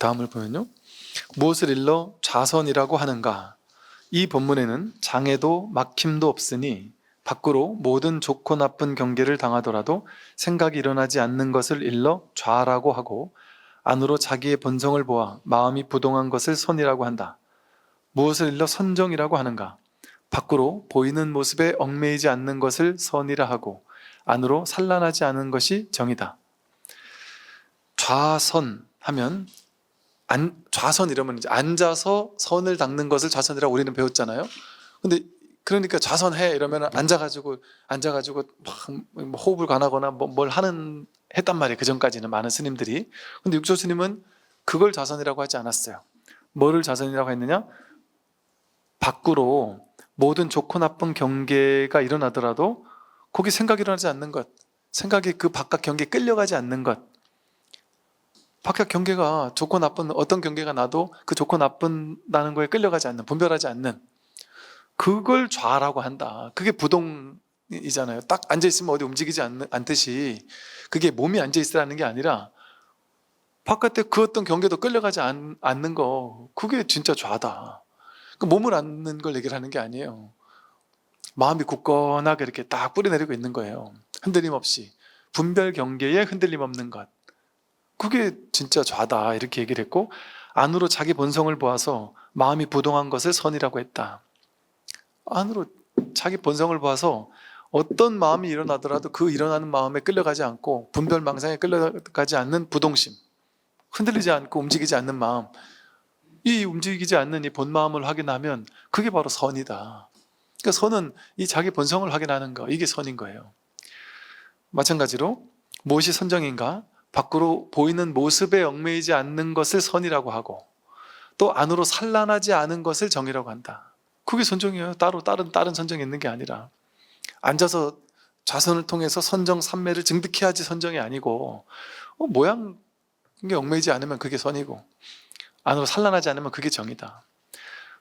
다음을 보면요, 무엇을 일러 좌선이라고 하는가? 이 본문에는 장애도 막힘도 없으니 밖으로 모든 좋고 나쁜 경계를 당하더라도 생각이 일어나지 않는 것을 일러 좌라고 하고, 안으로 자기의 본성을 보아 마음이 부동한 것을 선이라고 한다. 무엇을 일러 선정이라고 하는가? 밖으로 보이는 모습에 얽매이지 않는 것을 선이라 하고, 안으로 산란하지 않은 것이 정이다. 좌선 하면, 좌선 이러면 이제 앉아서 선을 닦는 것을 좌선이라고 우리는 배웠잖아요. 근데 그러니까 좌선해 이러면 앉아가지고 막 호흡을 관하거나 뭘 했단 말이에요. 그 전까지는 많은 스님들이. 근데 육조 스님은 그걸 좌선이라고 하지 않았어요. 뭐를 좌선이라고 했느냐? 밖으로 모든 좋고 나쁜 경계가 일어나더라도 거기 생각이 일어나지 않는 것, 생각이 그 바깥 경계에 끌려가지 않는 것, 바깥 경계가 좋고 나쁜 어떤 경계가 나도 그 좋고 나쁜다는 거에 끌려가지 않는, 분별하지 않는, 그걸 좌라고 한다. 그게 부동이잖아요. 딱 앉아있으면 어디 움직이지 않듯이 그게 몸이 앉아있으라는 게 아니라 바깥에 그 어떤 경계도 끌려가지 않는 거, 그게 진짜 좌다. 그 몸을 앉는 걸 얘기를 하는 게 아니에요. 마음이 굳건하게 이렇게 딱 뿌리내리고 있는 거예요. 흔들림 없이. 분별 경계에 흔들림 없는 것, 그게 진짜 좌다 이렇게 얘기를 했고, 안으로 자기 본성을 보아서 마음이 부동한 것을 선이라고 했다. 안으로 자기 본성을 봐서 어떤 마음이 일어나더라도 그 일어나는 마음에 끌려가지 않고 분별망상에 끌려가지 않는 부동심, 흔들리지 않고 움직이지 않는 마음, 이 움직이지 않는 이 본마음을 확인하면 그게 바로 선이다. 그러니까 선은 이 자기 본성을 확인하는 거, 이게 선인 거예요. 마찬가지로 무엇이 선정인가? 밖으로 보이는 모습에 얽매이지 않는 것을 선이라고 하고, 또 안으로 산란하지 않은 것을 정이라고 한다. 그게 선정이에요. 따로 다른 선정이 있는 게 아니라, 앉아서 좌선을 통해서 선정 삼매를 증득해야지 선정이 아니고, 모양 게 얽매이지 않으면 그게 선이고, 안으로 산란하지 않으면 그게 정이다.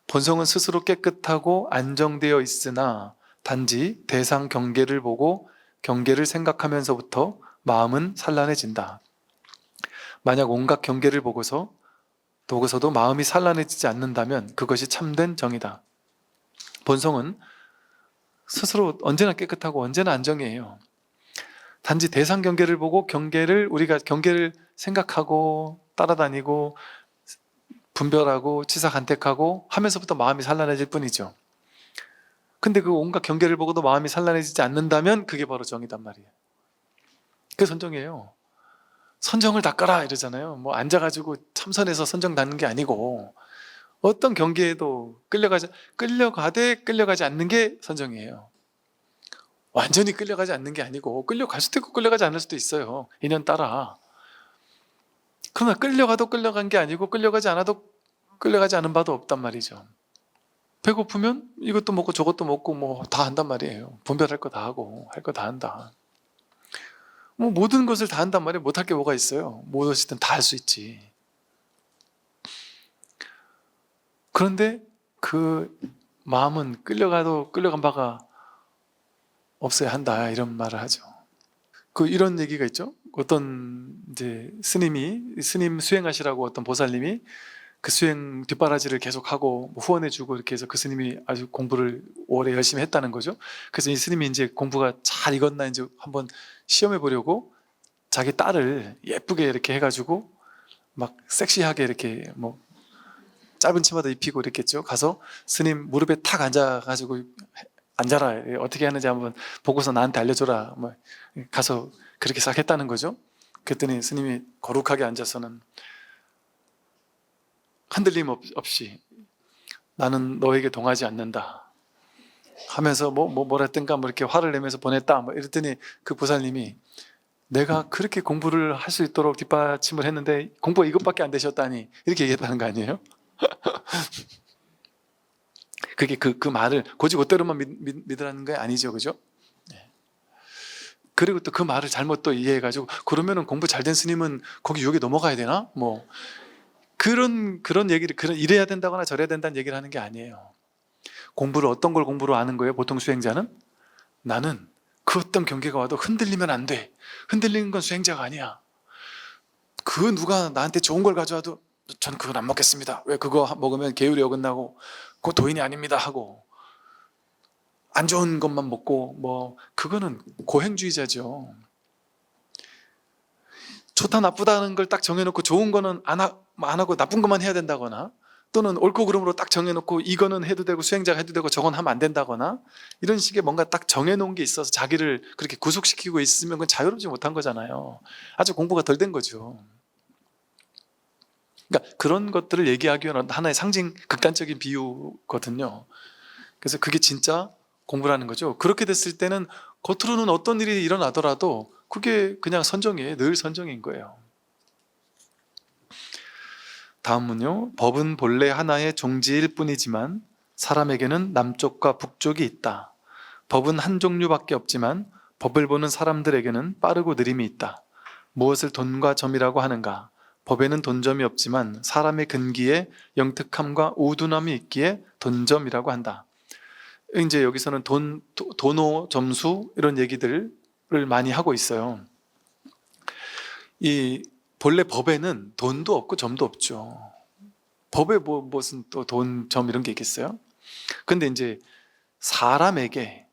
본성은 스스로 깨끗하고 안정되어 있으나 단지 대상 경계를 보고 경계를 생각하면서부터 마음은 산란해진다. 만약 온갖 경계를 보고서도 마음이 산란해지지 않는다면 그것이 참된 정이다. 본성은 스스로 언제나 깨끗하고 언제나 안정이에요. 단지 대상 경계를 보고 우리가 경계를 생각하고 따라다니고 분별하고 치사간택하고 하면서부터 마음이 산란해질 뿐이죠. 근데 그 온갖 경계를 보고도 마음이 산란해지지 않는다면 그게 바로 정이단 말이에요. 그게 선정이에요. 선정을 닦아라 이러잖아요. 뭐 앉아가지고 참선해서 선정 닦는 게 아니고, 어떤 경계에도 끌려가지 않는 게 선정이에요. 완전히 끌려가지 않는 게 아니고, 끌려갈 수도 있고 끌려가지 않을 수도 있어요. 인연 따라. 그러나 끌려가도 끌려간 게 아니고 끌려가지 않아도 끌려가지 않은 바도 없단 말이죠. 배고프면 이것도 먹고 저것도 먹고 뭐 다 한단 말이에요. 분별할 거 다 하고 할 거 다 한다. 뭐 모든 것을 다 한단 말이에요. 못할 게 뭐가 있어요. 무엇이든 다 할 수 있지. 그런데 그 마음은 끌려가도 끌려간 바가 없어야 한다, 이런 말을 하죠. 이런 얘기가 있죠. 어떤 이제 스님 수행하시라고 어떤 보살님이 그 수행 뒷바라지를 계속하고 후원해주고 이렇게 해서 그 스님이 아주 공부를 오래 열심히 했다는 거죠. 그래서 이 스님이 이제 공부가 잘 익었나 이제 한번 시험해 보려고 자기 딸을 예쁘게 이렇게 해가지고 막 섹시하게 이렇게 뭐 짧은 치마도 입히고 이랬겠죠. 가서 스님 무릎에 탁 앉아가지고 앉아라, 어떻게 하는지 한번 보고서 나한테 알려줘라, 뭐 가서 그렇게 싹 했다는 거죠. 그랬더니 스님이 거룩하게 앉아서는 흔들림 없이 나는 너에게 동하지 않는다 하면서 뭐라 했던가 뭐 이렇게 화를 내면서 보냈다 뭐 이랬더니 그 보살님이 내가 그렇게 공부를 할 수 있도록 뒷받침을 했는데 공부가 이것밖에 안 되셨다니, 이렇게 얘기했다는 거 아니에요? 그게 그 말을 곧대로만 믿으라는 게 아니죠, 그죠? 그리고 또 그 말을 잘못 또 이해해가지고 그러면은 공부 잘 된 스님은 거기 유혹에 넘어가야 되나? 뭐 그런 얘기를, 이래야 된다거나 저래야 된다는 얘기를 하는 게 아니에요. 어떤 걸 공부로 아는 거예요? 보통 수행자는 나는 그 어떤 경계가 와도 흔들리면 안 돼. 흔들리는 건 수행자가 아니야. 누가 나한테 좋은 걸 가져와도 전 그건 안 먹겠습니다. 왜 그거 먹으면 계율이 어긋나고 그거 도인이 아닙니다 하고 안 좋은 것만 먹고 뭐 그거는 고행주의자죠. 좋다 나쁘다는 걸 딱 정해놓고 좋은 거는 안 하고 나쁜 것만 해야 된다거나 또는 옳고 그름으로 딱 정해놓고 이거는 해도 되고 수행자가 해도 되고 저건 하면 안 된다거나 이런 식의 뭔가 딱 정해놓은 게 있어서 자기를 그렇게 구속시키고 있으면 그건 자유롭지 못한 거잖아요. 아주 공부가 덜 된 거죠. 그러니까 그런 것들을 얘기하기 위한 하나의 상징 극단적인 비유거든요. 그래서 그게 진짜 공부라는 거죠. 그렇게 됐을 때는 겉으로는 어떤 일이 일어나더라도 그게 그냥 선정이에요. 늘 선정인 거예요. 다음은요. 법은 본래 하나의 종지일 뿐이지만 사람에게는 남쪽과 북쪽이 있다. 법은 한 종류밖에 없지만 법을 보는 사람들에게는 빠르고 느림이 있다. 무엇을 돈과 점이라고 하는가? 법에는 돈점이 없지만 사람의 근기에 영특함과 우둔함이 있기에 돈점이라고 한다. 이제 여기서는 도노, 점수 이런 얘기들을 많이 하고 있어요. 이 본래 법에는 돈도 없고 점도 없죠. 법에 무슨 또 돈, 점 이런 게 있겠어요? 근데 이제 사람에게,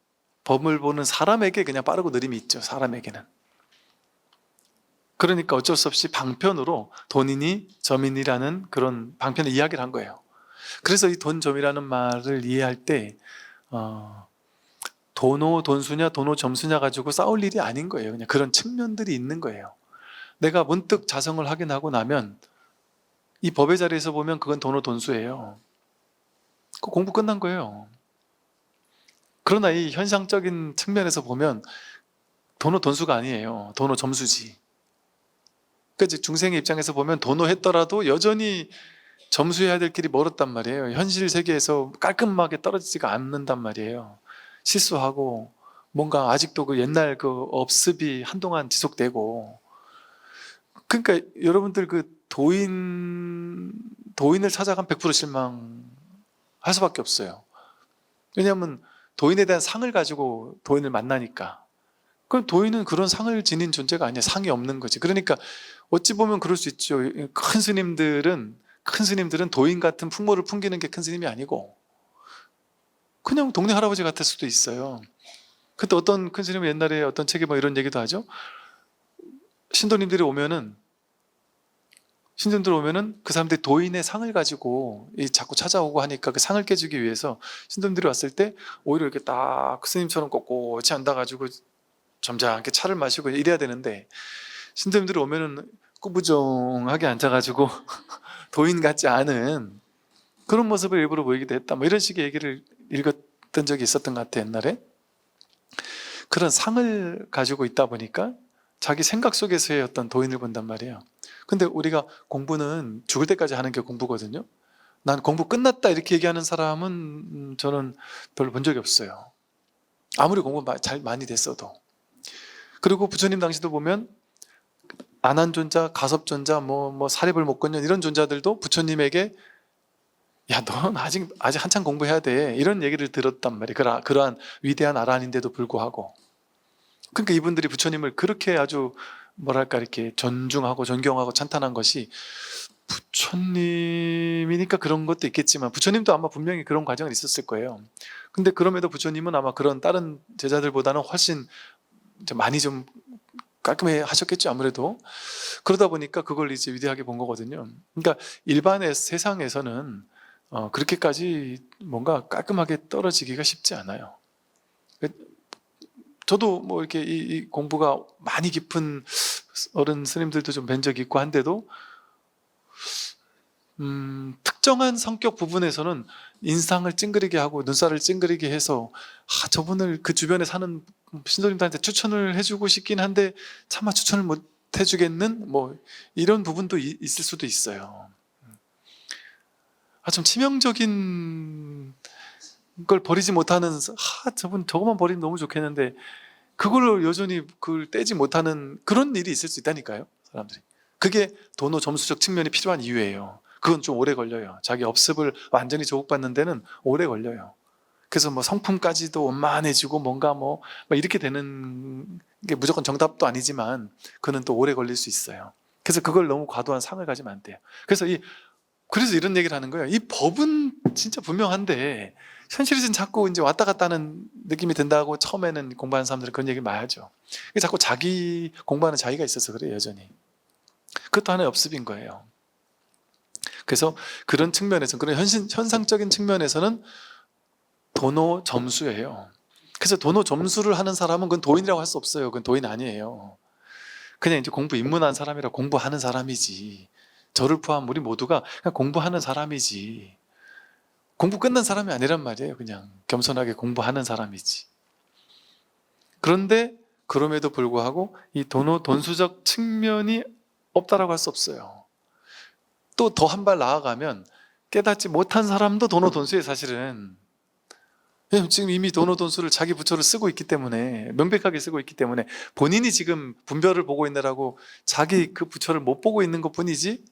법을 보는 사람에게 그냥 빠르고 느림이 있죠. 사람에게는. 그러니까 어쩔 수 없이 방편으로 돈이니 점이니라는 그런 방편의 이야기를 한 거예요. 그래서 이 돈, 점이라는 말을 이해할 때 도노, 돈수냐, 도노, 점수냐 가지고 싸울 일이 아닌 거예요. 그냥 그런 측면들이 있는 거예요. 내가 문득 자성을 확인하고 나면 이 법의 자리에서 보면 그건 도노, 돈수예요. 그 공부 끝난 거예요. 그러나 이 현상적인 측면에서 보면 도노, 돈수가 아니에요. 도노, 점수지. 그러니까 중생의 입장에서 보면 도노했더라도 여전히 점수해야 될 길이 멀었단 말이에요. 현실 세계에서 깔끔하게 떨어지지가 않는단 말이에요. 실수하고 뭔가 아직도 그 옛날 그 업습이 한동안 지속되고. 그러니까 여러분들 그 도인을 찾아가면 100% 실망할 수밖에 없어요. 왜냐하면 도인에 대한 상을 가지고 도인을 만나니까. 그럼 도인은 그런 상을 지닌 존재가 아니야. 상이 없는 거지. 그러니까 어찌 보면 그럴 수 있죠. 큰 스님들은 도인 같은 풍모를 풍기는 게 큰 스님이 아니고 그냥 동네 할아버지 같을 수도 있어요. 그때 어떤 큰 스님은 옛날에 어떤 책에 뭐 이런 얘기도 하죠. 신도님들 오면은 그 사람들이 도인의 상을 가지고 자꾸 찾아오고 하니까 그 상을 깨주기 위해서 신도님들이 왔을 때 오히려 이렇게 딱 스님처럼 꼿꼿이 앉아가지고 점잖게 차를 마시고 이래야 되는데 신도님들이 오면은 꾸부정하게 앉아가지고 도인 같지 않은 그런 모습을 일부러 보이기도 했다. 뭐 이런 식의 얘기를 읽었던 적이 있었던 것 같아요. 옛날에. 그런 상을 가지고 있다 보니까 자기 생각 속에서의 어떤 도인을 본단 말이에요. 근데 우리가 공부는 죽을 때까지 하는 게 공부거든요. 난 공부 끝났다 이렇게 얘기하는 사람은 저는 별로 본 적이 없어요. 아무리 공부 잘 많이 됐어도. 그리고 부처님 당시도 보면 안한존자, 가섭존자, 뭐 사립을 못건년 이런 존자들도 부처님에게 야, 넌 아직 한참 공부해야 돼. 이런 얘기를 들었단 말이에요. 그러한 위대한 아란인데도 불구하고. 그러니까 이분들이 부처님을 그렇게 아주 뭐랄까 이렇게 존중하고 존경하고 찬탄한 것이 부처님이니까 그런 것도 있겠지만 부처님도 아마 분명히 그런 과정은 있었을 거예요. 근데 그럼에도 부처님은 아마 그런 다른 제자들보다는 훨씬 많이 좀 깔끔해 하셨겠죠, 아무래도. 그러다 보니까 그걸 이제 위대하게 본 거거든요. 그러니까 일반의 세상에서는 그렇게까지 뭔가 깔끔하게 떨어지기가 쉽지 않아요. 저도 뭐 이렇게 이 공부가 많이 깊은 어른 스님들도 좀 뵌 적이 있고 한데도 특정한 성격 부분에서는 인상을 찡그리게 하고 눈살을 찡그리게 해서 저분을 그 주변에 사는 신도님들한테 추천을 해주고 싶긴 한데 차마 추천을 못 해주겠는 뭐 이런 부분도 있을 수도 있어요. 좀 치명적인 걸 버리지 못하는 저거만 버리면 너무 좋겠는데 그걸로 여전히 그걸 떼지 못하는 그런 일이 있을 수 있다니까요, 사람들이. 그게 도노 점수적 측면이 필요한 이유예요. 그건 좀 오래 걸려요. 자기 업습을 완전히 조국받는 데는 오래 걸려요. 그래서 뭐 성품까지도 원만해지고 뭔가 뭐 이렇게 되는 게 무조건 정답도 아니지만 그는 또 오래 걸릴 수 있어요. 그래서 그걸 너무 과도한 상을 가지면 안 돼요. 그래서 이 그래서 이런 얘기를 하는 거예요. 이 법은 진짜 분명한데 현실에서는 자꾸 이제 왔다 갔다 하는 느낌이 든다고 처음에는 공부하는 사람들은 그런 얘기를 많이 하죠. 자꾸 자기 공부하는 자기가 있어서 그래요, 여전히. 그것도 하나의 업습인 거예요. 그래서 그런 측면에서, 그런 현상적인 측면에서는 도노 점수예요. 그래서 도노 점수를 하는 사람은 그건 도인이라고 할 수 없어요. 그건 도인 아니에요. 그냥 이제 공부 입문한 사람이라 공부하는 사람이지. 저를 포함 우리 모두가 그냥 공부하는 사람이지. 공부 끝난 사람이 아니란 말이에요. 그냥 겸손하게 공부하는 사람이지. 그런데 그럼에도 불구하고 이 돈수적 측면이 없다라고 할 수 없어요. 또 더 한 발 나아가면 깨닫지 못한 사람도 돈수에 사실은, 왜냐면 지금 이미 돈수를 자기 부처를 쓰고 있기 때문에, 명백하게 쓰고 있기 때문에 본인이 지금 분별을 보고 있느라고 자기 그 부처를 못 보고 있는 것 뿐이지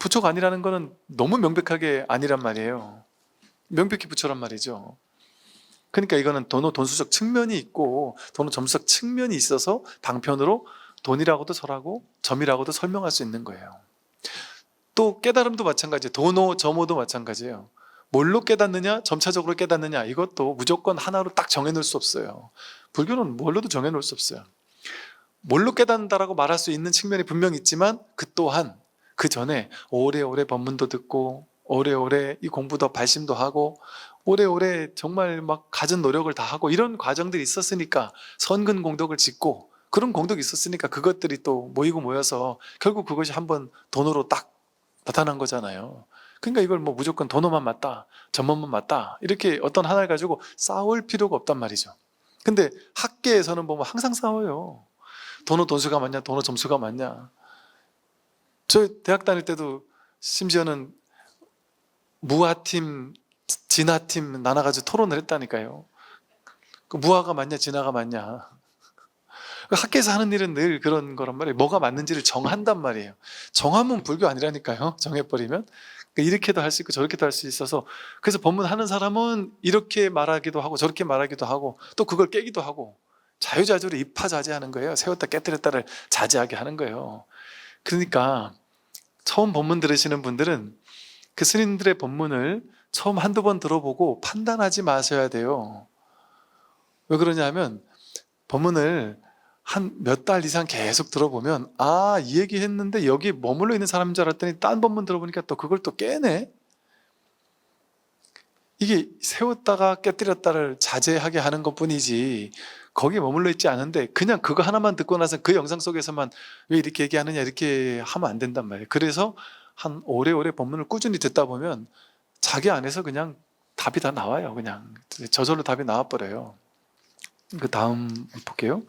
부처가 아니라는 거는 너무 명백하게 아니란 말이에요. 명백히 부처란 말이죠. 그러니까 이거는 돈수적 측면이 있고 점수적 측면이 있어서 방편으로 돈이라고도 설하고 점이라고도 설명할 수 있는 거예요. 또 깨달음도 마찬가지예요. 점오도 마찬가지예요. 뭘로 깨닫느냐, 점차적으로 깨닫느냐, 이것도 무조건 하나로 딱 정해놓을 수 없어요. 불교는 뭘로도 정해놓을 수 없어요. 뭘로 깨닫는다라고 말할 수 있는 측면이 분명히 있지만 그 또한 그 전에 오래오래 법문도 듣고 오래오래 이 공부도 발심도 하고 오래오래 정말 막 갖은 노력을 다 하고 이런 과정들이 있었으니까, 선근 공덕을 짓고 그런 공덕이 있었으니까 그것들이 또 모이고 모여서 결국 그것이 한번 돈으로 딱 나타난 거잖아요. 그러니까 이걸 뭐 무조건 돈어만 맞다, 점원만 맞다 이렇게 어떤 하나를 가지고 싸울 필요가 없단 말이죠. 근데 학계에서는 보면 항상 싸워요. 돈수가 맞냐, 점수가 맞냐. 저 대학 다닐 때도 심지어는 무아팀, 진화팀 나눠가지고 토론을 했다니까요. 그 무아가 맞냐, 진화가 맞냐. 학교에서 하는 일은 늘 그런 거란 말이에요. 뭐가 맞는지를 정한단 말이에요. 정하면 불교 아니라니까요. 정해버리면. 그러니까 이렇게도 할 수 있고 저렇게도 할 수 있어서, 그래서 법문하는 사람은 이렇게 말하기도 하고 저렇게 말하기도 하고 또 그걸 깨기도 하고 자유자재로 입하자재하는 거예요. 세웠다 깨뜨렸다를 자제하게 하는 거예요. 그러니까 처음 법문 들으시는 분들은 그 스님들의 법문을 처음 한두 번 들어보고 판단하지 마셔야 돼요. 왜 그러냐면 법문을 한 몇 달 이상 계속 들어보면 이 얘기 했는데 여기 머물러 있는 사람인 줄 알았더니 딴 법문 들어보니까 또 그걸 또 깨네. 이게 세웠다가 깨뜨렸다를 자제하게 하는 것뿐이지 거기에 머물러 있지 않은데 그냥 그거 하나만 듣고 나서 그 영상 속에서만 왜 이렇게 얘기하느냐 이렇게 하면 안 된단 말이에요. 그래서 한 오래오래 법문을 꾸준히 듣다 보면 자기 안에서 그냥 답이 다 나와요. 그냥 저절로 답이 나와버려요. 그 다음 볼게요.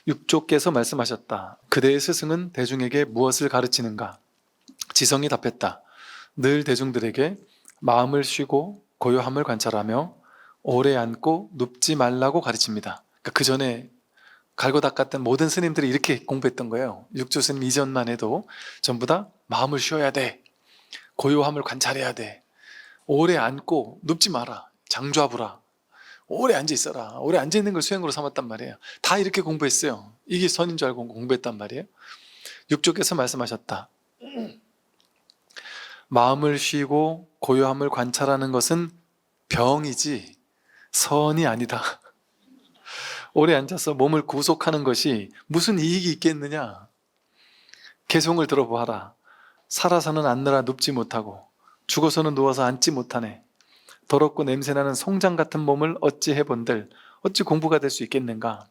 육조께서 말씀하셨다. 그대의 스승은 대중에게 무엇을 가르치는가? 지성이 답했다. 늘 대중들에게 마음을 쉬고 고요함을 관찰하며 오래 앉고 눕지 말라고 가르칩니다. 그 전에 갈고 닦았던 모든 스님들이 이렇게 공부했던 거예요. 육조 스님 이전만 해도 전부 다 마음을 쉬어야 돼. 고요함을 관찰해야 돼. 오래 앉고 눕지 마라. 장좌부라. 오래 앉아 있어라. 오래 앉아 있는 걸 수행으로 삼았단 말이에요. 다 이렇게 공부했어요. 이게 선인 줄 알고 공부했단 말이에요. 육조께서 말씀하셨다. 마음을 쉬고 고요함을 관찰하는 것은 병이지 선이 아니다. 오래 앉아서 몸을 구속하는 것이 무슨 이익이 있겠느냐. 개송을 들어보아라. 살아서는 앉느라 눕지 못하고 죽어서는 누워서 앉지 못하네. 더럽고 냄새나는 송장 같은 몸을 어찌 해본들 어찌 공부가 될 수 있겠는가.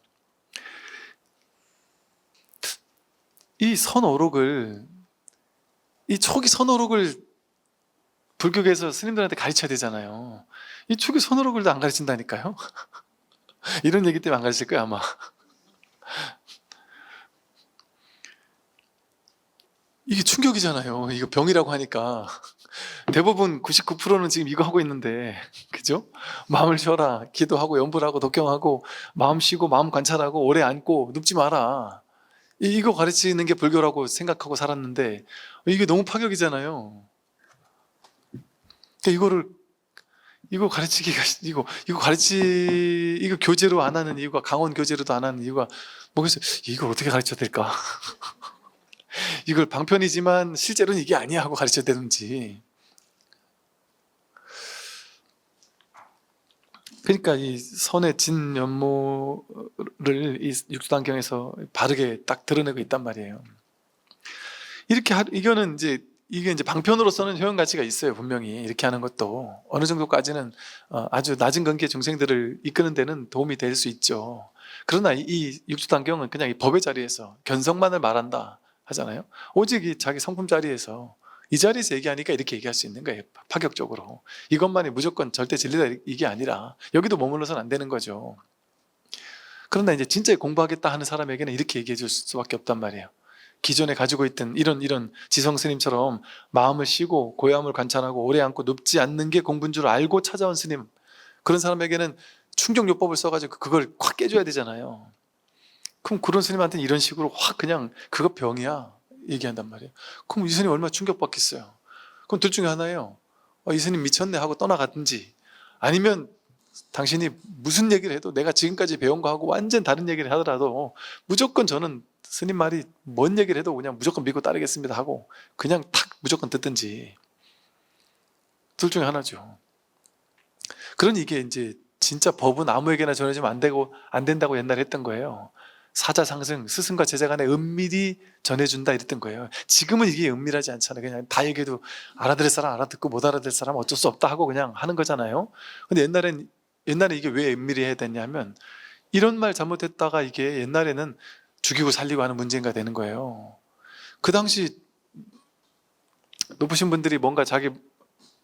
이 선오록을, 이 초기 선오록을 불교계에서 스님들한테 가르쳐야 되잖아요. 이 초기 선오록을 안 가르친다니까요. 이런 얘기 때문에 안 가르칠 거예요 아마. 이게 충격이잖아요. 이거 병이라고 하니까. 대부분 99%는 지금 이거 하고 있는데, 그죠? 마음을 쉬어라, 기도하고 연불하고 독경하고 마음 쉬고 마음 관찰하고 오래 앉고 눕지 마라. 이거 가르치는 게 불교라고 생각하고 살았는데 이게 너무 파격이잖아요. 그러니까 이거 가르치기가 이거 교재로 안 하는 이유가, 강원 교재로도 안 하는 이유가 뭐겠어요? 이걸 어떻게 가르쳐야 될까? 이걸 방편이지만 실제로는 이게 아니야 하고 가르쳐야되는지. 그러니까 이 선의 진면모를 이 육두단경에서 바르게 딱 드러내고 있단 말이에요. 이거는 이게 방편으로서는 효용 가치가 있어요. 분명히 이렇게 하는 것도 어느 정도까지는 아주 낮은 관계 중생들을 이끄는 데는 도움이 될 수 있죠. 그러나 이 육두단경은 그냥 이 법의 자리에서 견성만을 말한다 하잖아요. 오직 이 자기 성품 자리에서, 이 자리에서 얘기하니까 이렇게 얘기할 수 있는 거예요. 파격적으로 이것만이 무조건 절대 진리다 이게 아니라 여기도 머물러서는 안 되는 거죠. 그러나 이제 진짜 공부하겠다 하는 사람에게는 이렇게 얘기해 줄 수밖에 없단 말이에요. 기존에 가지고 있던 이런 지성 스님처럼 마음을 쉬고 고요함을 관찰하고 오래 앉고 눕지 않는 게 공부인 줄 알고 찾아온 스님, 그런 사람에게는 충정요법을 써가지고 그걸 확 깨줘야 되잖아요. 그럼 그런 스님한테는 이런 식으로 확 그냥 그거 병이야 얘기한단 말이에요. 그럼 이 스님 얼마나 충격받겠어요. 그럼 둘 중에 하나예요. 이 스님 미쳤네 하고 떠나가든지, 아니면 당신이 무슨 얘기를 해도 내가 지금까지 배운 거하고 완전 다른 얘기를 하더라도 무조건 저는 스님 말이 뭔 얘기를 해도 그냥 무조건 믿고 따르겠습니다 하고 그냥 탁 무조건 듣든지, 둘 중에 하나죠. 그러니 이게 이제 진짜 법은 아무에게나 전해지면 안 된다고 옛날에 했던 거예요. 사자상승, 스승과 제자 간에 은밀히 전해준다 이랬던 거예요. 지금은 이게 은밀하지 않잖아요. 그냥 다 얘기해도 알아들을 사람 알아듣고 못 알아들을 사람 어쩔 수 없다 하고 그냥 하는 거잖아요. 근데 옛날에 이게 왜 은밀히 해야 됐냐면, 이런 말 잘못했다가 이게 옛날에는 죽이고 살리고 하는 문제가 되는 거예요. 그 당시 높으신 분들이 뭔가 자기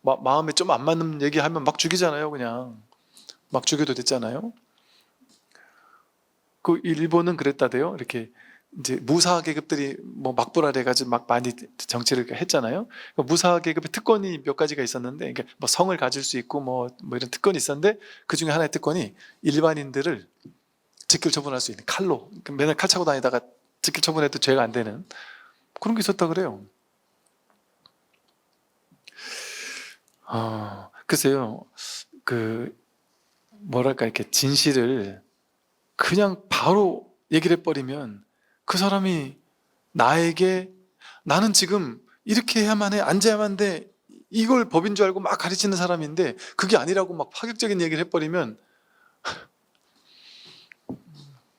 마음에 좀 안 맞는 얘기하면 막 죽이잖아요. 그냥 막 죽여도 됐잖아요. 그 일본은 그랬다대요. 이렇게 이제 무사 계급들이 뭐 막부라래 가지고 막 많이 정치를 했잖아요. 무사 계급의 특권이 몇 가지가 있었는데, 그러니까 뭐 성을 가질 수 있고 뭐 이런 특권이 있었는데, 그 중에 하나의 특권이 일반인들을 직결 처분할 수 있는 칼로, 맨날 칼 차고 다니다가 직결 처분해도 죄가 안 되는 그런 게 있었다 그래요. 글쎄요, 뭐랄까, 이렇게 진실을 그냥 바로 얘기를 해버리면 그 사람이 나는 지금 이렇게 해야만 해, 앉아야만 돼, 이걸 법인 줄 알고 막 가르치는 사람인데 그게 아니라고 막 파격적인 얘기를 해버리면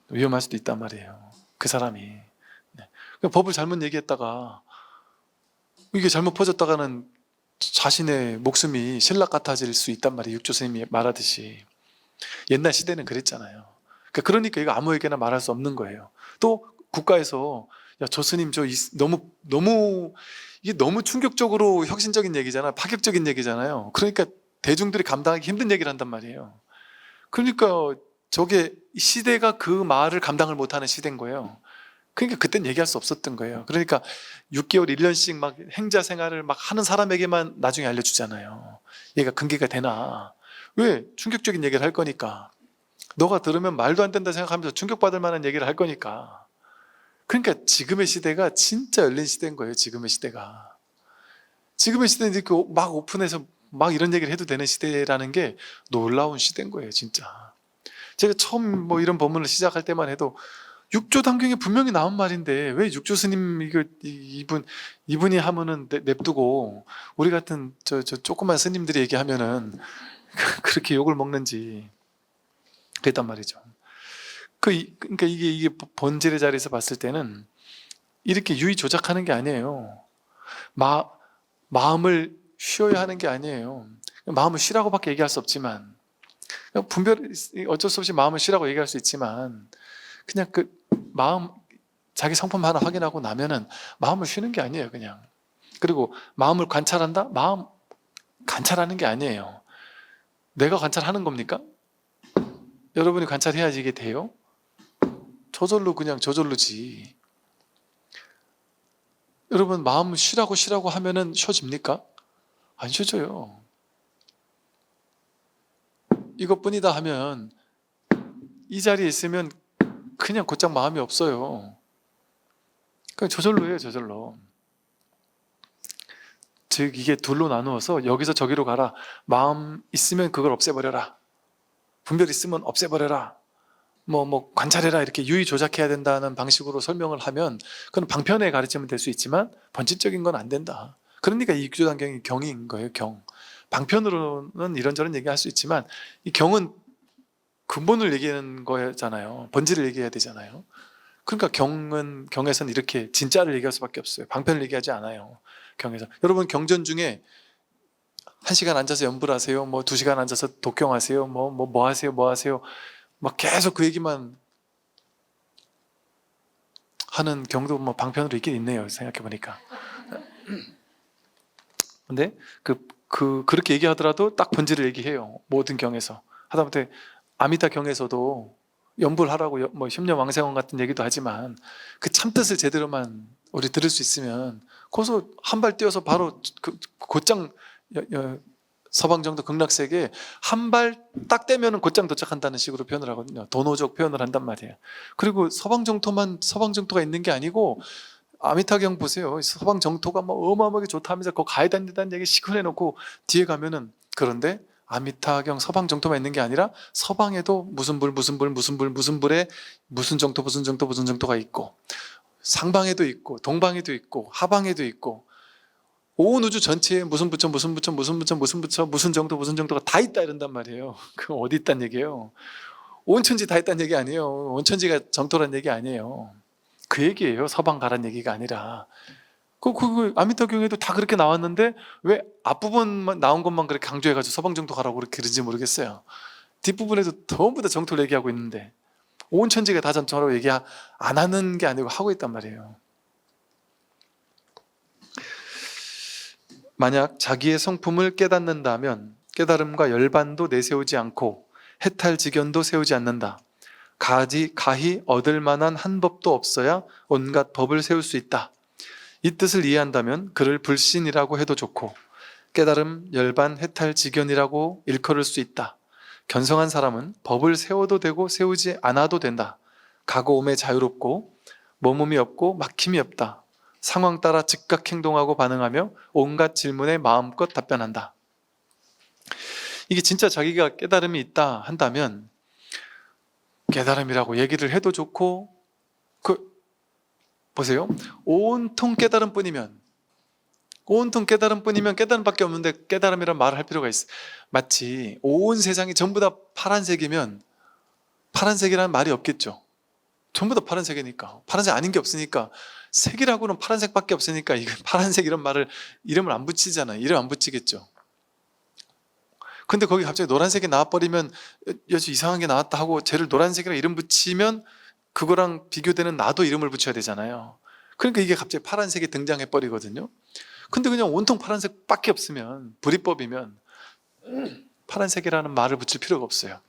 위험할 수도 있단 말이에요. 그 사람이. 네. 법을 잘못 얘기했다가 이게 잘못 퍼졌다가는 자신의 목숨이 신락 같아질 수 있단 말이에요. 육조 스님이 말하듯이. 옛날 시대는 그랬잖아요. 그러니까 이거 아무에게나 말할 수 없는 거예요. 또 국가에서 야, 저 스님 이게 너무 충격적으로 혁신적인 얘기잖아, 파격적인 얘기잖아요. 그러니까 대중들이 감당하기 힘든 얘기를 한단 말이에요. 그러니까 저게 시대가 그 말을 감당을 못하는 시대인 거예요. 그러니까 그땐 얘기할 수 없었던 거예요. 그러니까 6개월, 1년씩 막 행자 생활을 막 하는 사람에게만 나중에 알려주잖아요. 얘가 근기가 되나? 왜? 충격적인 얘기를 할 거니까. 너가 들으면 말도 안 된다 생각하면서 충격받을 만한 얘기를 할 거니까. 그러니까 지금의 시대가 진짜 열린 시대인 거예요. 지금의 시대가. 지금의 시대는 이렇게 막 오픈해서 막 이런 얘기를 해도 되는 시대라는 게 놀라운 시대인 거예요. 진짜. 제가 처음 뭐 이런 법문을 시작할 때만 해도 육조 단경에 분명히 나온 말인데 왜 육조 스님 이분이 하면은 냅두고 우리 같은 저 조그만 스님들이 얘기하면은 그렇게 욕을 먹는지 그랬단 말이죠. 그러니까 이게 본질의 자리에서 봤을 때는 이렇게 유의 조작하는 게 아니에요. 마음을 쉬어야 하는 게 아니에요. 마음을 쉬라고밖에 얘기할 수 없지만, 어쩔 수 없이 마음을 쉬라고 얘기할 수 있지만, 그냥 자기 성품 하나 확인하고 나면은 마음을 쉬는 게 아니에요. 그냥. 그리고 마음을 관찰한다? 마음 관찰하는 게 아니에요. 내가 관찰하는 겁니까? 여러분이 관찰해야지 이게 돼요? 그냥 저절로지. 여러분 마음을 쉬라고 하면은 쉬어집니까? 안 쉬어져요. 이것뿐이다 하면 이 자리에 있으면 그냥 곧장 마음이 없어요. 그냥 저절로 해요. 저절로. 즉 이게 둘로 나누어서 여기서 저기로 가라. 마음 있으면 그걸 없애버려라. 분별 있으면 없애버려라. 뭐 관찰해라 이렇게 유의 조작해야 된다는 방식으로 설명을 하면 그건 방편에 가르치면 될 수 있지만 본질적인 건 안 된다. 그러니까 이 구조단경이 경인 거예요. 경. 방편으로는 이런저런 얘기할 수 있지만 이 경은 근본을 얘기하는 거잖아요. 본질을 얘기해야 되잖아요. 그러니까 경에서는 이렇게 진짜를 얘기할 수밖에 없어요. 방편을 얘기하지 않아요. 경에서. 여러분 경전 중에 1시간 앉아서 연불 하세요. 뭐 2시간 앉아서 독경하세요. 뭐 하세요. 막 계속 그 얘기만 하는 경도 뭐 방편으로 있긴 있네요. 생각해 보니까. 근데 그렇게 얘기하더라도 딱 본질을 얘기해요. 모든 경에서. 하다못해 아미타 경에서도 연불하라고 뭐 심려왕생원 같은 얘기도 하지만 그 참뜻을 제대로만 우리 들을 수 있으면 거기서 한 발 뛰어서 바로 곧장 서방정토 극락세계에 한 발 딱 떼면은 곧장 도착한다는 식으로 표현을 하거든요. 도노적 표현을 한단 말이에요. 그리고 서방정토가 있는 게 아니고 아미타경 보세요. 서방정토가 막 어마어마하게 좋다 하면서 거기 가야 된다는 얘기 시큰해놓고 뒤에 가면은 그런데 아미타경 서방정토만 있는 게 아니라 서방에도 무슨 불에 무슨 정토가 있고 상방에도 있고 동방에도 있고 하방에도 있고 온 우주 전체에 무슨 부처 무슨 정토가 다 있다 이런단 말이에요. 그 어디 있단 얘기예요? 온 천지 다 있다는 얘기 아니에요. 온 천지가 정토란 얘기 아니에요. 그 얘기예요. 서방 가란 얘기가 아니라. 그 아미타경에도 다 그렇게 나왔는데 왜 앞부분만 나온 것만 그렇게 강조해가지고 서방 정토 가라고 그렇게 그런지 모르겠어요. 뒷부분에도 전부 다 정토를 얘기하고 있는데 온 천지가 다 정토라고 얘기 안 하는 게 아니고 하고 있단 말이에요. 만약 자기의 성품을 깨닫는다면 깨달음과 열반도 내세우지 않고 해탈지견도 세우지 않는다. 가히 얻을 만한 한 법도 없어야 온갖 법을 세울 수 있다. 이 뜻을 이해한다면 그를 불신이라고 해도 좋고 깨달음, 열반, 해탈지견이라고 일컬을 수 있다. 견성한 사람은 법을 세워도 되고 세우지 않아도 된다. 가고옴에 자유롭고 머뭅이 없고 막힘이 없다. 상황 따라 즉각 행동하고 반응하며 온갖 질문에 마음껏 답변한다. 이게 진짜 자기가 깨달음이 있다 한다면 깨달음이라고 얘기를 해도 좋고 보세요. 온통 깨달음뿐이면 깨달음밖에 없는데 깨달음이란 말을 할 필요가 있어. 마치 온 세상이 전부 다 파란색이면 파란색이라는 말이 없겠죠. 전부 다 파란색이니까. 파란색 아닌 게 없으니까 색이라고는 파란색밖에 없으니까 이거 파란색 이런 이름을 안 붙이잖아요. 이름 안 붙이겠죠. 근데 거기 갑자기 노란색이 나와버리면 아주 이상한 게 나왔다 하고 쟤를 노란색이라 이름 붙이면 그거랑 비교되는 나도 이름을 붙여야 되잖아요. 그러니까 이게 갑자기 파란색이 등장해 버리거든요. 근데 그냥 온통 파란색밖에 없으면 불이법이면 파란색이라는 말을 붙일 필요가 없어요.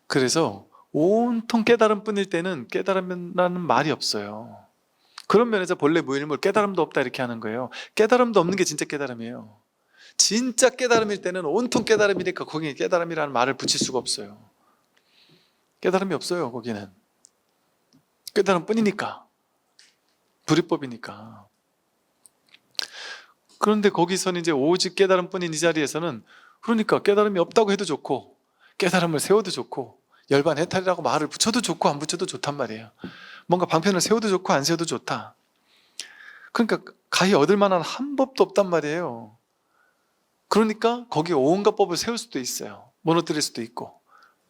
그래서 온통 깨달음뿐일 때는 깨달음이라는 말이 없어요. 그런 면에서 본래 무일물 깨달음도 없다 이렇게 하는 거예요. 깨달음도 없는 게 진짜 깨달음이에요. 진짜 깨달음일 때는 온통 깨달음이니까 거기에 깨달음이라는 말을 붙일 수가 없어요. 깨달음이 없어요. 거기는 깨달음뿐이니까 불이법이니까. 그런데 거기서는 이제 오직 깨달음뿐인 이 자리에서는 그러니까 깨달음이 없다고 해도 좋고 깨달음을 세워도 좋고 열반 해탈이라고 말을 붙여도 좋고 안 붙여도 좋단 말이에요. 뭔가 방편을 세워도 좋고 안 세워도 좋다. 그러니까 가히 얻을 만한 한 법도 없단 말이에요. 그러니까 거기에 온갖 법을 세울 수도 있어요. 무너뜨릴 수도 있고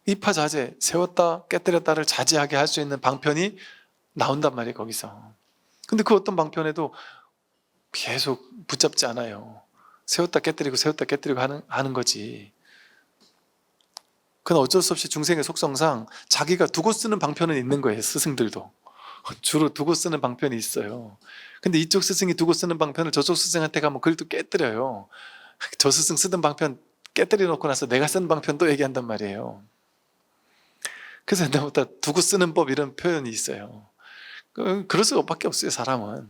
이파자재, 세웠다 깨뜨렸다를 자제하게 할 수 있는 방편이 나온단 말이에요. 거기서. 근데 그 어떤 방편에도 계속 붙잡지 않아요. 세웠다 깨뜨리고 하는 거지. 그건 어쩔 수 없이 중생의 속성상 자기가 두고 쓰는 방편은 있는 거예요. 스승들도 주로 두고 쓰는 방편이 있어요. 근데 이쪽 스승이 두고 쓰는 방편을 저쪽 스승한테 가면 그걸 또 깨뜨려요. 저 스승 쓰던 방편 깨뜨려 놓고 나서 내가 쓰는 방편 또 얘기한단 말이에요. 그래서 옛날부터 두고 쓰는 법 이런 표현이 있어요. 그럴 수밖에 없어요. 사람은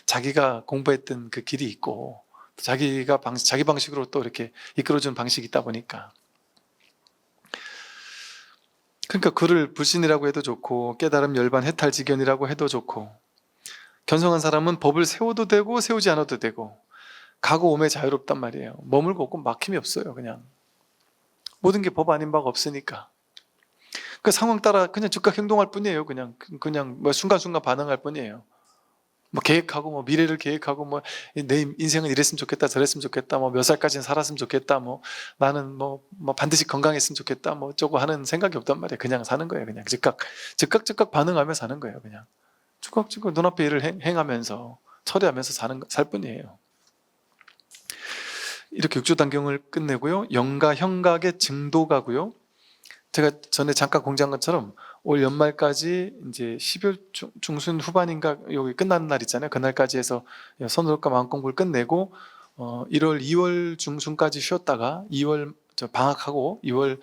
자기가 공부했던 그 길이 있고 자기 방식으로 또 이렇게 이끌어주는 방식이 있다 보니까. 그러니까 그를 불신이라고 해도 좋고 깨달음 열반 해탈지견이라고 해도 좋고 견성한 사람은 법을 세워도 되고 세우지 않아도 되고 가고 오매 자유롭단 말이에요. 머물고 없고 막힘이 없어요. 그냥 모든 게 법 아닌 바가 없으니까. 그 상황 따라 그냥 즉각 행동할 뿐이에요. 그냥 뭐 순간순간 반응할 뿐이에요. 뭐 계획하고 뭐 미래를 계획하고 뭐 내 인생은 이랬으면 좋겠다 저랬으면 좋겠다 뭐 몇 살까지는 살았으면 좋겠다 뭐 나는 뭐 반드시 건강했으면 좋겠다 뭐 어쩌고 하는 생각이 없단 말이에요. 그냥 사는 거예요. 그냥 즉각 반응하며 사는 거예요. 그냥 즉각 눈앞에 일을 행하면서 처리하면서 살 뿐이에요. 이렇게 육조단경을 끝내고요. 영가 형각의 증도가고요. 제가 전에 잠깐 공지한 것처럼 올 연말까지 이제 12월 중순 후반인가 여기 끝나는 날 있잖아요. 그날까지 해서 선호독과 마음 공부를 끝내고 1월, 2월 중순까지 쉬었다가 2월 방학하고 2월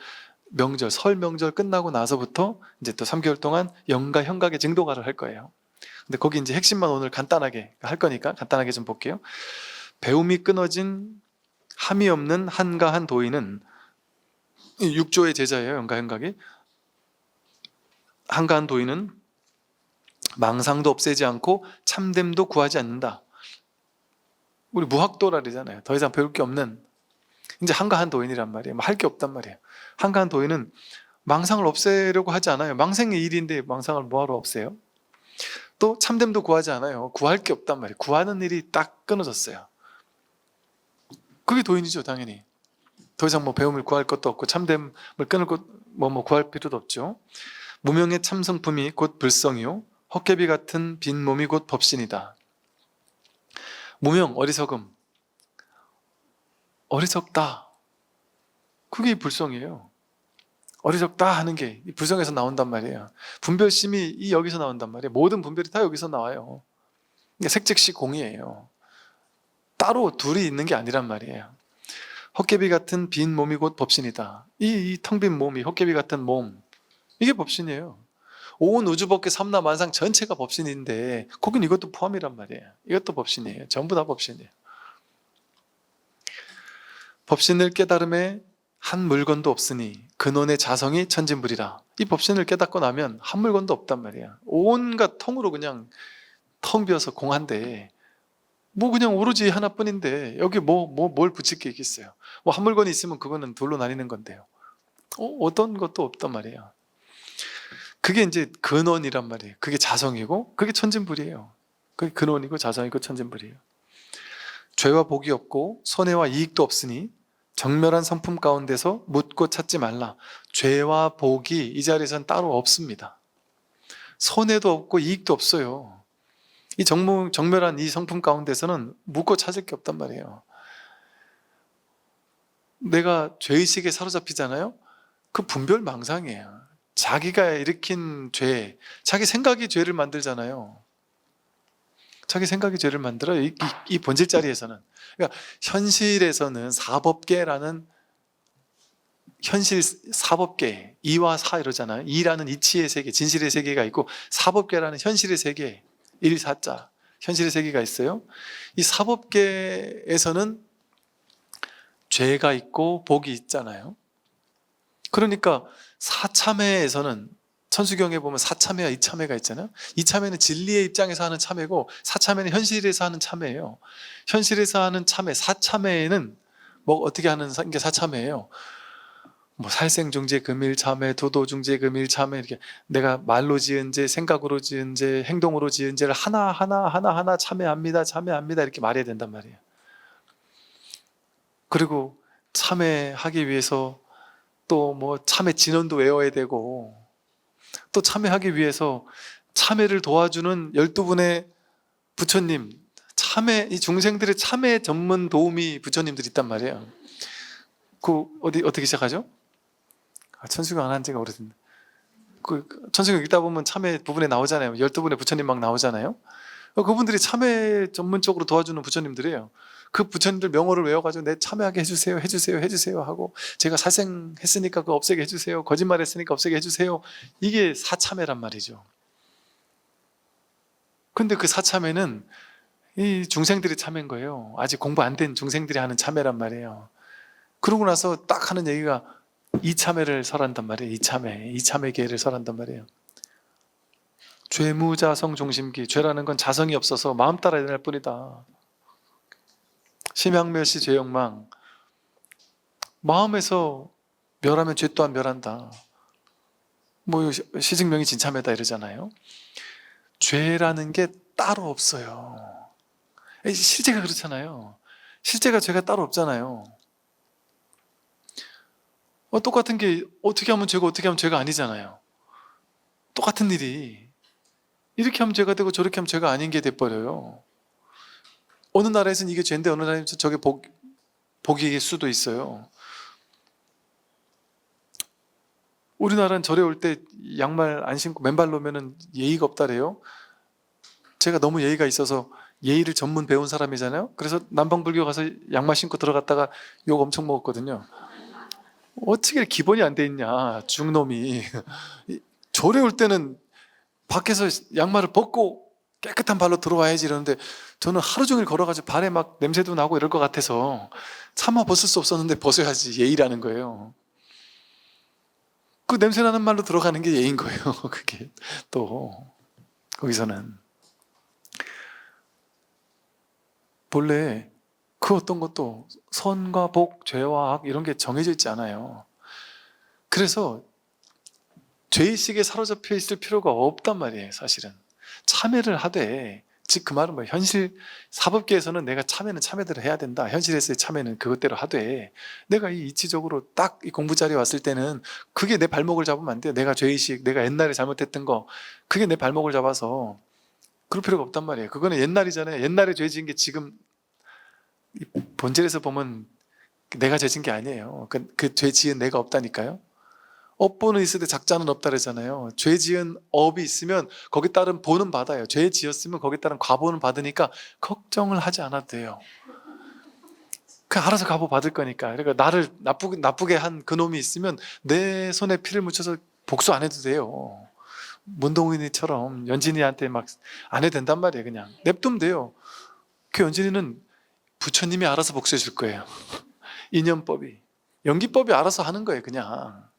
명절, 설 명절 끝나고 나서부터 이제 또 3개월 동안 영가 형각의 증도가를 할 거예요. 근데 거기 이제 핵심만 오늘 간단하게 할 거니까 간단하게 좀 볼게요. 배움이 끊어진 함이 없는 한가한 도인은 육조의 제자예요. 영가 형각이. 한가한 도인은 망상도 없애지 않고 참됨도 구하지 않는다. 우리 무학도라잖아요. 더 이상 배울 게 없는 이제 한가한 도인이란 말이에요. 뭐 할 게 없단 말이에요. 한가한 도인은 망상을 없애려고 하지 않아요. 망상의 일인데 망상을 뭐하러 없애요? 또 참됨도 구하지 않아요. 구할 게 없단 말이에요. 구하는 일이 딱 끊어졌어요. 그게 도인이죠, 당연히. 더 이상 뭐 배움을 구할 것도 없고 참됨을 끊을 것 뭐 구할 필요도 없죠. 무명의 참성품이 곧 불성이요 헛개비 같은 빈 몸이 곧 법신이다. 무명, 어리석음, 어리석다. 그게 불성이에요. 어리석다 하는 게 불성에서 나온단 말이에요. 분별심이 여기서 나온단 말이에요. 모든 분별이 다 여기서 나와요. 그러니까 색즉시 공이에요. 따로 둘이 있는 게 아니란 말이에요. 헛개비 같은 빈 몸이 곧 법신이다. 이 텅 빈 몸이 헛개비 같은 몸, 이게 법신이에요. 온 우주법계 삼라만상 전체가 법신인데 거긴 이것도 포함이란 말이에요. 이것도 법신이에요. 전부 다 법신이에요. 법신을 깨달음에 한 물건도 없으니 근원의 자성이 천진불이라. 이 법신을 깨닫고 나면 한 물건도 없단 말이야. 온갖 통으로 그냥 텅 비어서 공한데 뭐 그냥 오로지 하나뿐인데 여기 뭘 붙일 게 있겠어요. 뭐 한 물건이 있으면 그거는 둘로 나뉘는 건데요. 어떤 것도 없단 말이에요. 그게 이제 근원이란 말이에요. 그게 자성이고 그게 천진불이에요. 그게 근원이고 자성이고 천진불이에요. 죄와 복이 없고 손해와 이익도 없으니 정멸한 성품 가운데서 묻고 찾지 말라. 죄와 복이 이 자리에서는 따로 없습니다. 손해도 없고 이익도 없어요. 이 정멸한 이 성품 가운데서는 묻고 찾을 게 없단 말이에요. 내가 죄의식에 사로잡히잖아요. 그 분별망상이에요. 자기가 일으킨 죄, 자기 생각이 죄를 만들잖아요. 자기 생각이 죄를 만들어요. 이 본질 자리에서는. 그러니까 현실에서는 사법계라는 현실 사법계, 이와 사 이러잖아요. 이라는 이치의 세계, 진실의 세계가 있고 사법계라는 현실의 세계, 일사자, 현실의 세계가 있어요. 이 사법계에서는 죄가 있고 복이 있잖아요. 그러니까 사참회에서는 천수경에 보면 사참회와 이참회가 있잖아요. 이참회는 진리의 입장에서 하는 참회고 사참회는 현실에서 하는 참회예요. 현실에서 하는 참회, 사참회에는 뭐 어떻게 하는 게 사참회예요. 뭐 살생중죄 금일참회, 도도중죄 금일참회, 이렇게 내가 말로 지은 죄, 생각으로 지은 죄, 행동으로 지은 죄를 하나 참회합니다 이렇게 말해야 된단 말이에요. 그리고 참회하기 위해서 또 뭐 참회 진언도 외워야 되고 또 참회하기 위해서 참회를 도와주는 12분의 부처님, 이 중생들의 참회 전문 도우미 부처님들이 있단 말이에요. 어떻게 시작하죠? 천수경 안 한 지가 오래됐는데. 천수경 읽다 보면 참회 부분에 나오잖아요. 12분의 부처님 막 나오잖아요. 그분들이 참회 전문적으로 도와주는 부처님들이에요. 그 부처님들 명호를 외워가지고 내 참회하게 해주세요 하고, 제가 살생했으니까 그거 없애게 해주세요, 거짓말했으니까 없애게 해주세요, 이게 사참회란 말이죠. 근데 그 사참회는 이 중생들이 참회인 거예요. 아직 공부 안 된 중생들이 하는 참회란 말이에요. 그러고 나서 딱 하는 얘기가 이참회를 설한단 말이에요. 이참회계를 설한단 말이에요. 죄무자성 중심기, 죄라는 건 자성이 없어서 마음 따라 일어날 뿐이다. 심양멸시 죄욕망, 마음에서 멸하면 죄 또한 멸한다. 뭐 시증명이 진참이다 이러잖아요. 죄라는 게 따로 없어요. 실제가 그렇잖아요. 실제가 죄가 따로 없잖아요. 똑같은 게 어떻게 하면 죄고 어떻게 하면 죄가 아니잖아요. 똑같은 일이 이렇게 하면 죄가 되고 저렇게 하면 죄가 아닌 게 돼버려요. 어느 나라에서는 이게 죄인데 어느 나라에서는 저게 복일 수도 있어요. 우리나라는 절에 올 때 양말 안 신고 맨발로 오면은 예의가 없다래요. 제가 너무 예의가 있어서 예의를 전문 배운 사람이잖아요. 그래서 남방불교 가서 양말 신고 들어갔다가 욕 엄청 먹었거든요. 어떻게 기본이 안 돼 있냐, 중놈이. 절에 올 때는 밖에서 양말을 벗고 깨끗한 발로 들어와야지 이러는데 저는 하루 종일 걸어가지고 발에 막 냄새도 나고 이럴 것 같아서 차마 벗을 수 없었는데 벗어야지 예의라는 거예요. 그 냄새 나는 말로 들어가는 게 예의인 거예요. 그게 또 거기서는 본래 그 어떤 것도 선과 복, 죄와 악 이런 게 정해져 있지 않아요. 그래서 죄의식에 사로잡혀 있을 필요가 없단 말이에요. 사실은 참회를 하되, 즉 그 말은 뭐 현실 사법계에서는 내가 참회는 참회대로 해야 된다, 현실에서의 참회는 그것대로 하되, 내가 이 이치적으로 딱 이 공부 자리에 왔을 때는 그게 내 발목을 잡으면 안 돼요. 내가 죄의식, 내가 옛날에 잘못했던 거, 그게 내 발목을 잡아서 그럴 필요가 없단 말이에요. 그거는 옛날이잖아요. 옛날에 죄 지은 게 지금 본질에서 보면 내가 죄 지은 게 아니에요. 그 죄 지은 내가 없다니까요. 업보는 있을 때 작자는 없다 그러잖아요. 죄 지은 업이 있으면 거기 따른 보는 받아요. 죄 지었으면 거기 따른 과보는 받으니까 걱정을 하지 않아도 돼요. 그냥 알아서 과보 받을 거니까. 그러니까 나를 나쁘게 한 그놈이 있으면 내 손에 피를 묻혀서 복수 안 해도 돼요. 문동인이처럼 연진이한테 막 안 해도 된단 말이에요. 그냥 냅두면 돼요. 그 연진이는 부처님이 알아서 복수해 줄 거예요. 인연법이, 연기법이 알아서 하는 거예요. 그냥.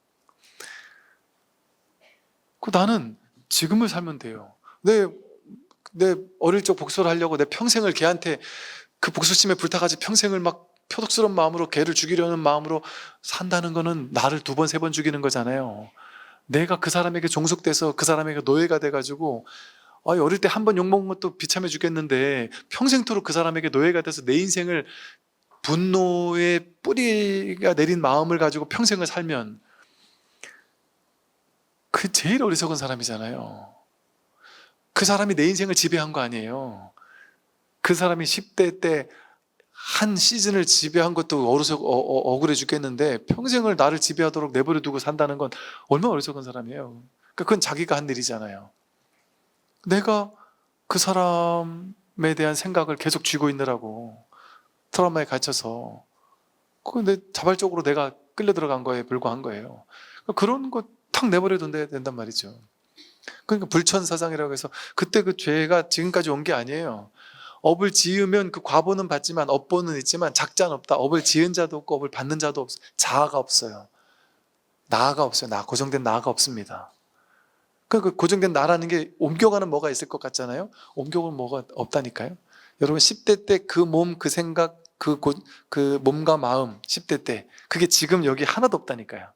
나는 지금을 살면 돼요. 내 어릴 적 복수를 하려고 내 평생을 걔한테 그 복수심에 불타가지고 평생을 막 표독스러운 마음으로 걔를 죽이려는 마음으로 산다는 거는 나를 2번, 3번 죽이는 거잖아요. 내가 그 사람에게 종속돼서 그 사람에게 노예가 돼가지고 어릴 때 한 번 욕먹은 것도 비참해 죽겠는데 평생토록 그 사람에게 노예가 돼서 내 인생을 분노의 뿌리가 내린 마음을 가지고 평생을 살면 그 제일 어리석은 사람이잖아요. 그 사람이 내 인생을 지배한 거 아니에요. 그 사람이 10대 때 한 시즌을 지배한 것도 억울해 죽겠는데 평생을 나를 지배하도록 내버려 두고 산다는 건 얼마나 어리석은 사람이에요. 그건 자기가 한 일이잖아요. 내가 그 사람에 대한 생각을 계속 쥐고 있느라고 트라우마에 갇혀서 근데 자발적으로 내가 끌려 들어간 거에 불과한 거예요. 그런 거 탁 내버려 둬야 된단 말이죠. 그러니까 불천사상이라고 해서 그때 그 죄가 지금까지 온 게 아니에요. 업을 지으면 그 과보는 받지만 업보는 있지만 작자는 없다. 업을 지은 자도 없고 업을 받는 자도 없어요. 자아가 없어요. 나가 없어요. 고정된 나가 없습니다. 그 고정된 나라는 게 옮겨가는 뭐가 있을 것 같잖아요. 옮겨가는 뭐가 없다니까요. 여러분 10대 때 그 몸, 그 생각, 그 몸과 마음 10대 때 그게 지금 여기 하나도 없다니까요.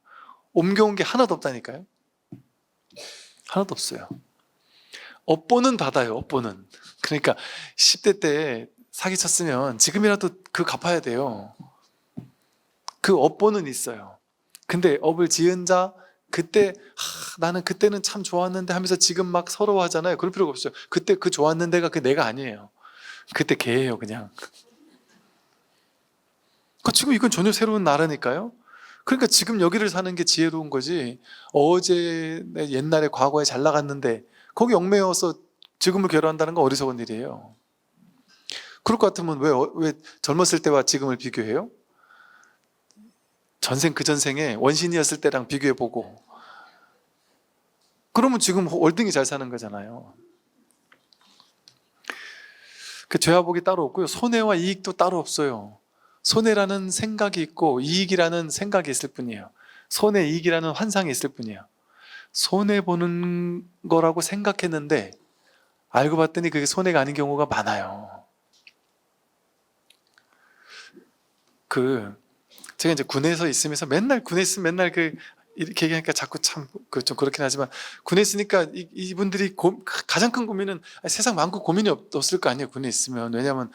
옮겨온 게 하나도 없다니까요. 하나도 없어요. 업보는 받아요. 업보는. 그러니까 10대 때 사기쳤으면 지금이라도 그 갚아야 돼요. 그 업보는 있어요. 근데 업을 지은 자 그때 나는 그때는 참 좋았는데 하면서 지금 막 서러워하잖아요. 그럴 필요가 없어요. 그때 그 좋았는데가 그 내가 아니에요. 그때 걔예요. 그냥. 지금 이건 전혀 새로운 나라니까요. 그러니까 지금 여기를 사는 게 지혜로운 거지, 어제 옛날에 과거에 잘 나갔는데 거기 얽매여서 지금을 괴로워한다는 건 어리석은 일이에요. 그럴 것 같으면 왜 젊었을 때와 지금을 비교해요? 전생 그 전생에 원신이었을 때랑 비교해보고 그러면 지금 월등히 잘 사는 거잖아요. 그 죄와 복이 따로 없고요. 손해와 이익도 따로 없어요. 손해라는 생각이 있고 이익이라는 생각이 있을 뿐이에요. 손해, 이익이라는 환상이 있을 뿐이에요. 손해보는 거라고 생각했는데 알고 봤더니 그게 손해가 아닌 경우가 많아요. 제가 이제 군에서 있으면서 맨날 군에 있으면 맨날 이렇게 얘기하니까 자꾸 참 좀 그렇긴 하지만 군에 있으니까 이분들이 가장 큰 고민은 세상 많고 고민이 없을 거 아니에요. 군에 있으면. 왜냐하면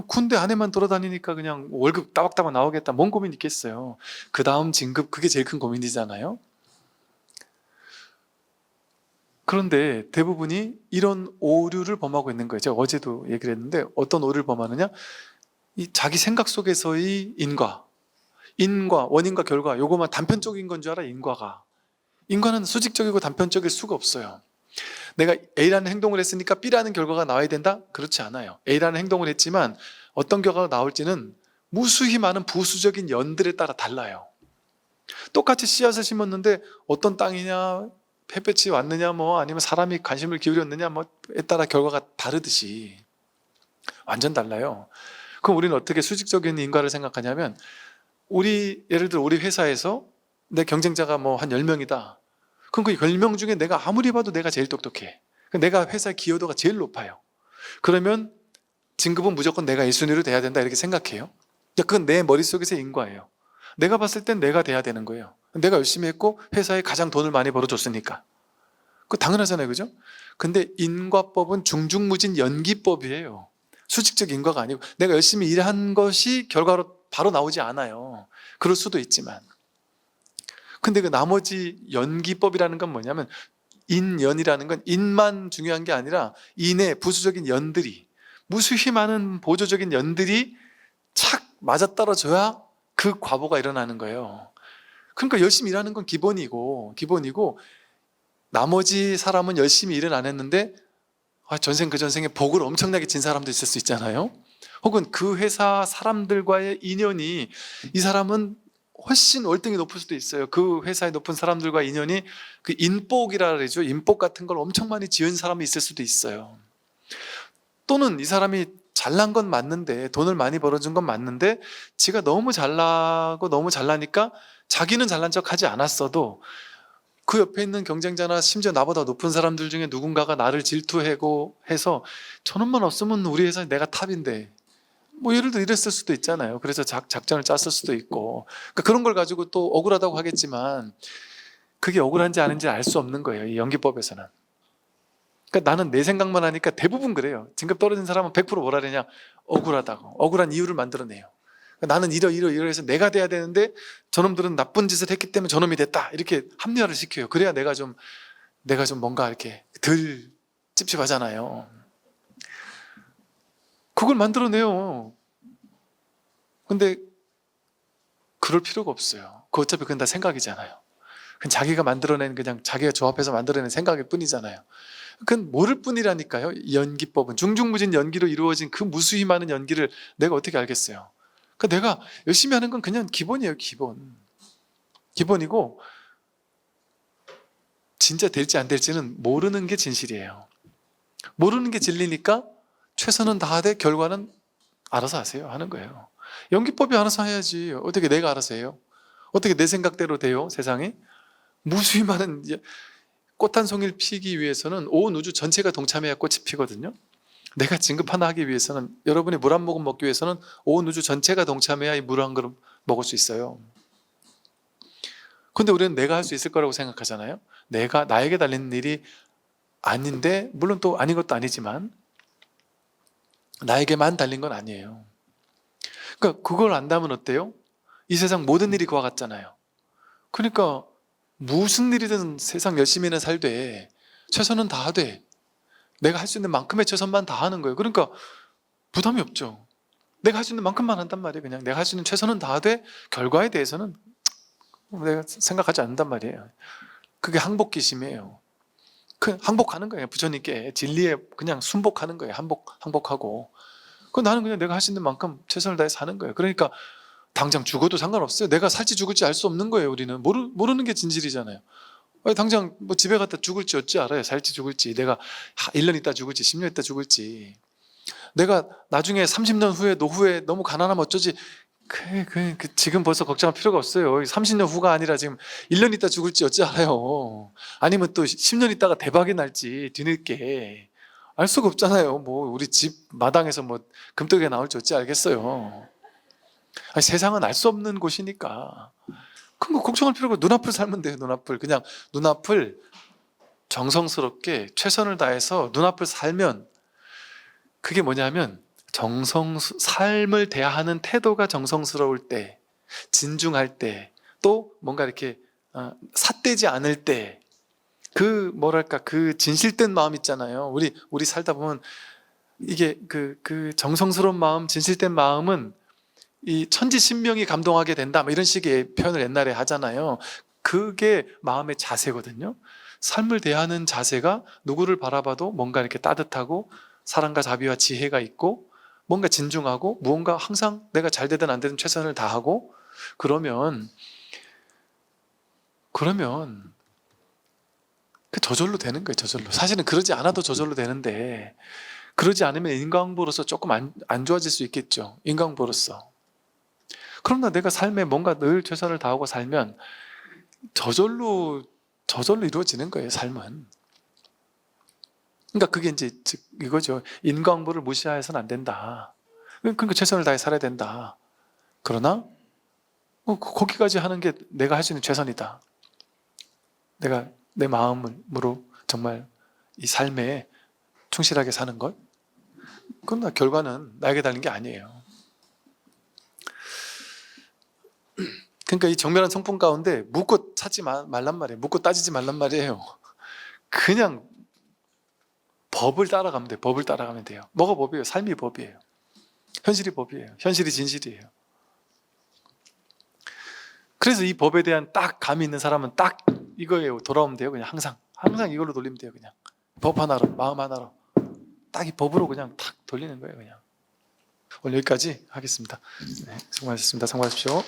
군대 안에만 돌아다니니까 그냥 월급 따박따박 나오겠다. 뭔 고민 있겠어요. 그 다음 진급, 그게 제일 큰 고민이잖아요. 그런데 대부분이 이런 오류를 범하고 있는 거예요. 제가 어제도 얘기를 했는데 어떤 오류를 범하느냐, 이 자기 생각 속에서의 인과, 원인과 결과, 요거만 단편적인 건 줄 알아. 인과는 수직적이고 단편적일 수가 없어요. 내가 A라는 행동을 했으니까 B라는 결과가 나와야 된다? 그렇지 않아요. A라는 행동을 했지만 어떤 결과가 나올지는 무수히 많은 부수적인 연들에 따라 달라요. 똑같이 씨앗을 심었는데 어떤 땅이냐, 햇볕이 왔느냐, 아니면 사람이 관심을 기울였느냐, 에 따라 결과가 다르듯이 완전 달라요. 그럼 우리는 어떻게 수직적인 인과를 생각하냐면, 예를 들어 우리 회사에서 내 경쟁자가 한 10명이다. 그럼 그 10명 중에 내가 아무리 봐도 내가 제일 똑똑해. 내가 회사의 기여도가 제일 높아요. 그러면 진급은 무조건 내가 1순위로 돼야 된다, 이렇게 생각해요. 그건 내 머릿속에서의 인과예요. 내가 봤을 땐 내가 돼야 되는 거예요. 내가 열심히 했고 회사에 가장 돈을 많이 벌어줬으니까. 그거 당연하잖아요, 그죠? 근데 인과법은 중중무진 연기법이에요. 수직적 인과가 아니고 내가 열심히 일한 것이 결과로 바로 나오지 않아요. 그럴 수도 있지만. 근데 그 나머지 연기법이라는 건 뭐냐면, 인연이라는 건 인만 중요한 게 아니라 인의 부수적인 연들이, 무수히 많은 보조적인 연들이 착 맞아떨어져야 그 과보가 일어나는 거예요. 그러니까 열심히 일하는 건 기본이고 나머지 사람은 열심히 일은 안 했는데 전생 그 전생에 복을 엄청나게 진 사람도 있을 수 있잖아요. 혹은 그 회사 사람들과의 인연이, 이 사람은 훨씬 월등히 높을 수도 있어요. 그 회사에 높은 사람들과 인연이 그 인복이라 그러죠. 인복 같은 걸 엄청 많이 지은 사람이 있을 수도 있어요. 또는 이 사람이 잘난 건 맞는데, 돈을 많이 벌어준 건 맞는데, 지가 너무 잘나고 너무 잘나니까 자기는 잘난 척 하지 않았어도 그 옆에 있는 경쟁자나 심지어 나보다 높은 사람들 중에 누군가가 나를 질투하고 해서 저놈만 없으면 우리 회사에 내가 탑인데, 예를 들어 이랬을 수도 있잖아요. 그래서 작전을 짰을 수도 있고, 그러니까 그런 걸 가지고 또 억울하다고 하겠지만 그게 억울한지 아닌지 알 수 없는 거예요, 이 연기법에서는. 그러니까 나는 내 생각만 하니까 대부분 그래요. 진급 떨어진 사람은 100% 뭐라 그러냐, 억울하다고. 억울한 이유를 만들어내요. 그러니까 나는 이러해서 내가 돼야 되는데 저놈들은 나쁜 짓을 했기 때문에 저놈이 됐다, 이렇게 합리화를 시켜요. 그래야 내가 좀 뭔가 이렇게 덜 찝찝하잖아요. 그걸 만들어내요. 근데 그럴 필요가 없어요. 어차피 그건 다 생각이잖아요. 그건 자기가 만들어낸, 그냥 자기가 조합해서 만들어낸 생각일 뿐이잖아요. 그건 모를 뿐이라니까요. 연기법은 중중무진 연기로 이루어진 그 무수히 많은 연기를 내가 어떻게 알겠어요. 그러니까 내가 열심히 하는 건 그냥 기본이에요. 기본이고 진짜 될지 안 될지는 모르는 게 진실이에요. 모르는 게 진리니까 최선은 다하되 결과는 알아서 하세요 하는 거예요. 연기법이 알아서 해야지. 어떻게 내가 알아서 해요? 어떻게 내 생각대로 돼요, 세상이? 무수히 많은 꽃 한 송이를 피기 위해서는 온 우주 전체가 동참해야 꽃이 피거든요. 내가 진급 하나 하기 위해서는, 여러분이 물 한 모금 먹기 위해서는 온 우주 전체가 동참해야 이 물 한 그릇 먹을 수 있어요. 근데 우리는 내가 할 수 있을 거라고 생각하잖아요. 나에게 달린 일이 아닌데, 물론 또 아닌 것도 아니지만 나에게만 달린 건 아니에요. 그러니까 그걸 안다면 어때요? 이 세상 모든 일이 그와 같잖아요. 그러니까 무슨 일이든 세상 열심히는 살되 최선은 다하되 내가 할 수 있는 만큼의 최선만 다하는 거예요. 그러니까 부담이 없죠. 내가 할 수 있는 만큼만 한단 말이에요. 그냥 내가 할 수 있는 최선은 다하되 결과에 대해서는 내가 생각하지 않는단 말이에요. 그게 항복기심이에요. 항복하는 거예요. 부처님께 진리에 그냥 순복하는 거예요. 항복하고. 나는 그냥 내가 할 수 있는 만큼 최선을 다해 사는 거예요. 그러니까 당장 죽어도 상관없어요. 내가 살지 죽을지 알 수 없는 거예요. 우리는 모르는 게 진실이잖아요. 당장 집에 갔다 죽을지 어찌 알아요. 살지 죽을지, 내가 1년 있다 죽을지 10년 있다 죽을지, 내가 나중에 30년 후에 노후에 너무 가난하면 어쩌지. 지금 벌써 걱정할 필요가 없어요. 30년 후가 아니라 지금 1년 있다 죽을지 어찌 알아요. 아니면 또 10년 있다가 대박이 날지 뒤늦게 알 수가 없잖아요. 우리 집 마당에서 금덩이가 나올지 어찌 알겠어요. 아니, 세상은 알 수 없는 곳이니까 큰 거 걱정할 필요가 없고 눈앞을 살면 돼요. 눈앞을 그냥 눈앞을 정성스럽게 최선을 다해서 눈앞을 살면, 그게 뭐냐면 삶을 대하는 태도가 정성스러울 때, 진중할 때, 또 뭔가 이렇게 삿되지 않을 때, 그 뭐랄까 그 진실된 마음 있잖아요. 우리 살다 보면 이게 그 정성스러운 마음, 진실된 마음은 이 천지신명이 감동하게 된다, 뭐 이런 식의 표현을 옛날에 하잖아요. 그게 마음의 자세거든요. 삶을 대하는 자세가 누구를 바라봐도 뭔가 이렇게 따뜻하고 사랑과 자비와 지혜가 있고 뭔가 진중하고 무언가 항상 내가 잘 되든 안 되든 최선을 다하고, 그러면 그 저절로 되는 거예요. 저절로. 사실은 그러지 않아도 저절로 되는데, 그러지 않으면 인간부로서 조금 안 좋아질 수 있겠죠. 인간부로서. 그러나 내가 삶에 뭔가 늘 최선을 다하고 살면 저절로 이루어지는 거예요, 삶은. 그러니까 그게 이제 즉 이거죠. 인과응보를 무시해서는 안 된다. 그러니까 최선을 다해 살아야 된다. 그러나 거기까지 하는 게 내가 할 수 있는 최선이다. 내가 내 마음으로 정말 이 삶에 충실하게 사는 것. 그러나 결과는 나에게 달린 게 아니에요. 그러니까 이 정밀한 성품 가운데 묻고 찾지 말란 말이에요. 묻고 따지지 말란 말이에요. 그냥 법을 따라가면 돼요. 법을 따라가면 돼요. 뭐가 법이에요? 삶이 법이에요. 현실이 법이에요. 현실이 진실이에요. 그래서 이 법에 대한 딱 감이 있는 사람은 딱 이거예요. 돌아오면 돼요. 그냥 항상 이걸로 돌리면 돼요. 그냥 법 하나로, 마음 하나로 딱 이 법으로 그냥 탁 돌리는 거예요. 그냥. 오늘 여기까지 하겠습니다. 네, 수고하셨습니다. 수고하십시오.